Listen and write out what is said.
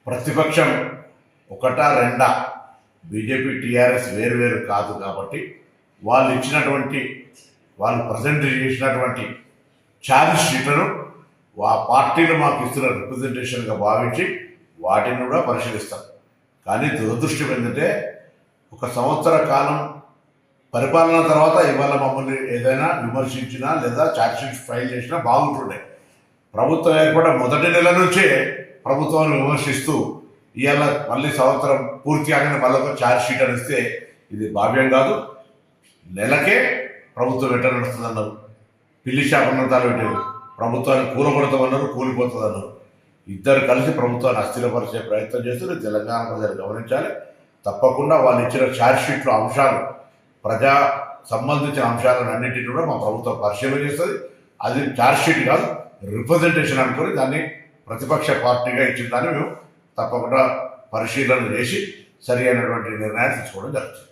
ప్రతిపక్షం ఒకటా రెండా, బీజేపీ టీఆర్ఎస్ వేరు కాదు కాబట్టి వాళ్ళు ప్రజెంట్ చేసినటువంటి ఛార్జ్ షీట్లను ఆ పార్టీలు మాకు ఇస్తున్న రిప్రజెంటేషన్గా భావించి వాటిని కూడా పరిశీలిస్తాం. కానీ దురదృష్టం ఏంటంటే ఒక సంవత్సర కాలం పరిపాలన తర్వాత ఇవాళ మమ్మల్ని ఏదైనా విమర్శించినా లేదా ఛార్జ్ షీట్ ఫైల్ చేసినా బాగుంటుండే. ప్రభుత్వం ఏర్పడిన మొదటి నెల నుంచే ప్రభుత్వాన్ని విమర్శిస్తూ ఇవాళ మళ్ళీ సంవత్సరం పూర్తి కాగానే మళ్ళీ ఒక ఛార్జ్ షీట్ అని ఇస్తే ఇది భావ్యం కాదు. నెలకే ప్రభుత్వం ఎట్లా నడుస్తుందన్నారు, పిల్లి శాపనంతాలు పెట్టారు, ప్రభుత్వాన్ని కూలగొడతామన్నారు, కూలిపోతుందన్నారు. ఇద్దరు కలిసి ప్రభుత్వాన్ని అస్థిరపరిచే ప్రయత్నం చేస్తే తెలంగాణ ప్రజలు గమనించాలి. తప్పకుండా వాళ్ళు ఇచ్చిన ఛార్జ్ షీట్లో అంశాలు, ప్రజా సంబంధించిన అంశాలను అన్నింటినీ కూడా మా ప్రభుత్వం పరిశీలన చేస్తుంది. అది ఛార్జ్ షీట్ కాదు, రిప్రజెంటేషన్ అనుకుని దాన్ని ప్రతిపక్ష పార్టీగా ఇచ్చిన దాన్ని మేము తప్పకుండా పరిశీలన చేసి సరి అయినటువంటి నిర్ణయాలు తీసుకోవడం జరుగుతుంది.